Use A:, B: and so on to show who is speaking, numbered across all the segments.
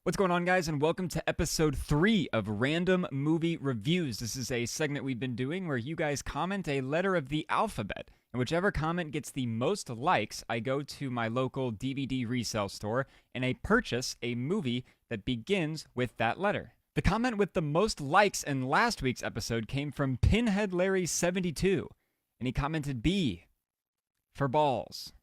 A: What's going on, guys, and welcome to episode 3 of Random Movie Reviews. This is a segment we've been doing where you guys comment a letter of the alphabet, and whichever comment gets the most likes, I go to my local DVD resale store and I purchase a movie that begins with that letter. The comment with the most likes in last week's episode came from Pinhead Larry 72, and he commented B for balls.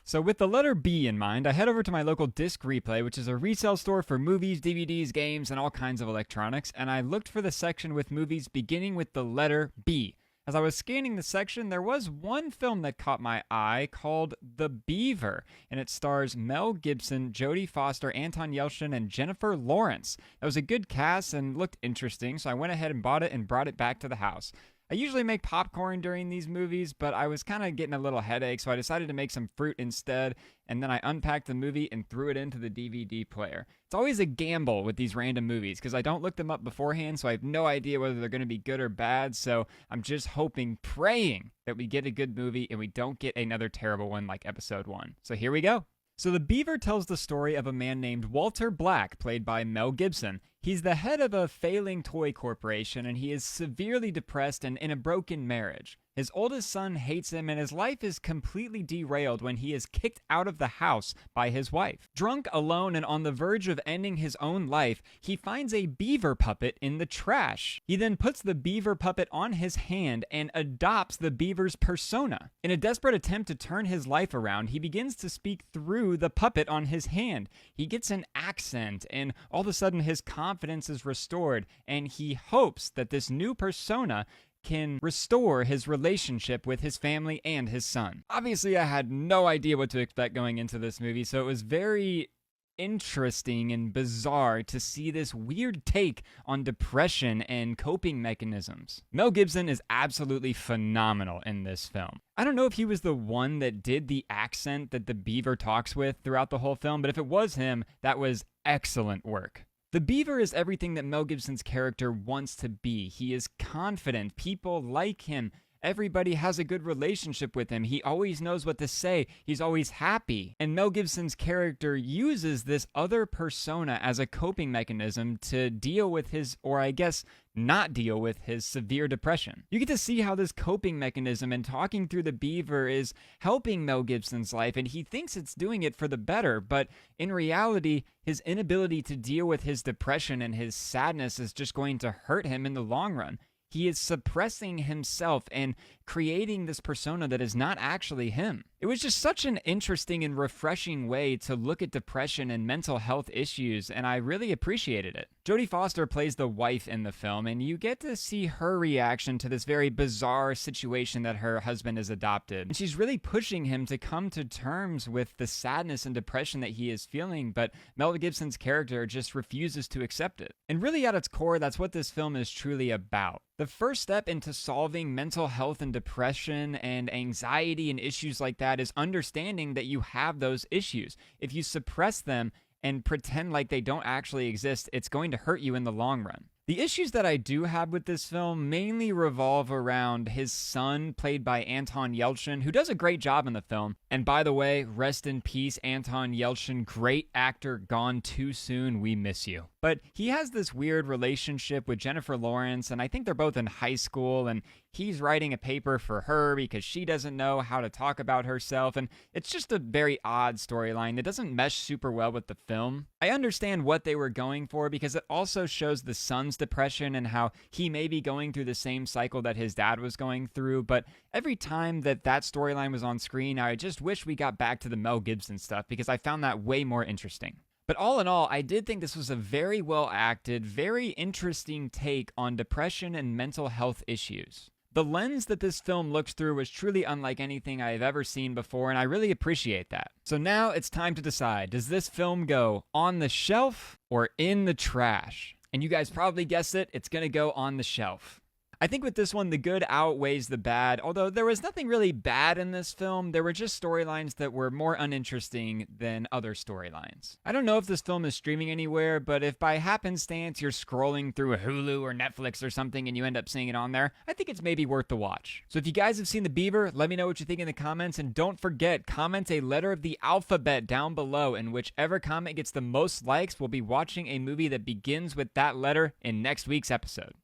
A: So with the letter B in mind, I head over to my local Disc Replay, which is a resale store for movies, DVDs, games, and all kinds of electronics, and I looked for the section with movies beginning with the letter B. As I was scanning the section, there was one film that caught my eye called The Beaver, and it stars Mel Gibson, Jodie Foster, Anton Yelchin, and Jennifer Lawrence. That was a good cast and looked interesting, so I went ahead and bought it and brought it back to the house. I usually make popcorn during these movies, but I was kind of getting a little headache, so I decided to make some fruit instead, and then I unpacked the movie and threw it into the DVD player. It's always a gamble with these random movies, because I don't look them up beforehand, so I have no idea whether they're going to be good or bad, so I'm just hoping, praying, that we get a good movie and we don't get another terrible one like episode 1. So here we go. So The Beaver tells the story of a man named Walter Black, played by Mel Gibson. He's the head of a failing toy corporation, and he is severely depressed and in a broken marriage. His oldest son hates him, and his life is completely derailed when he is kicked out of the house by his wife. Drunk, alone, and on the verge of ending his own life, he finds a beaver puppet in the trash. He then puts the beaver puppet on his hand and adopts the beaver's persona. In a desperate attempt to turn his life around, he begins to speak through the puppet on his hand. He gets an accent, and all of a sudden his confidence is restored, and he hopes that this new persona can restore his relationship with his family and his son. Obviously, I had no idea what to expect going into this movie, so it was very interesting and bizarre to see this weird take on depression and coping mechanisms. Mel Gibson is absolutely phenomenal in this film. I don't know if he was the one that did the accent that the beaver talks with throughout the whole film, but if it was him, that was excellent work. The beaver is everything that Mel Gibson's character wants to be. He is confident. People like him. Everybody has a good relationship with him. He always knows what to say. He's always happy. And Mel Gibson's character uses this other persona as a coping mechanism to deal with his, or I guess, not deal with his severe depression. You get to see how this coping mechanism and talking through the beaver is helping Mel Gibson's life, and he thinks it's doing it for the better, but in reality, his inability to deal with his depression and his sadness is just going to hurt him in the long run. He is suppressing himself and creating this persona that is not actually him. It was just such an interesting and refreshing way to look at depression and mental health issues, and I really appreciated it. Jodie Foster plays the wife in the film, and you get to see her reaction to this very bizarre situation that her husband has adopted. And she's really pushing him to come to terms with the sadness and depression that he is feeling, but Mel Gibson's character just refuses to accept it. And really at its core, that's what this film is truly about. The first step into solving mental health and depression and anxiety and issues like that is understanding that you have those issues. If you suppress them and pretend like they don't actually exist, it's going to hurt you in the long run. The issues that I do have with this film mainly revolve around his son, played by Anton Yelchin, who does a great job in the film. And by the way, rest in peace, Anton Yelchin, great actor, gone too soon, we miss you. But he has this weird relationship with Jennifer Lawrence, and I think they're both in high school, and he's writing a paper for her because she doesn't know how to talk about herself, and it's just a very odd storyline that doesn't mesh super well with the film. I understand what they were going for because it also shows the son's depression and how he may be going through the same cycle that his dad was going through, but every time that storyline was on screen, I just wish we got back to the Mel Gibson stuff because I found that way more interesting. But all in all, I did think this was a very well acted, very interesting take on depression and mental health issues. The lens that this film looks through was truly unlike anything I've ever seen before, and I really appreciate that. So now it's time to decide, does this film go on the shelf or in the trash? And you guys probably guessed it, it's gonna go on the shelf. I think with this one, the good outweighs the bad, although there was nothing really bad in this film. There were just storylines that were more uninteresting than other storylines. I don't know if this film is streaming anywhere, but if by happenstance you're scrolling through a Hulu or Netflix or something and you end up seeing it on there, I think it's maybe worth the watch. So if you guys have seen The Beaver, let me know what you think in the comments, and don't forget, comment a letter of the alphabet down below, and whichever comment gets the most likes will be watching a movie that begins with that letter in next week's episode.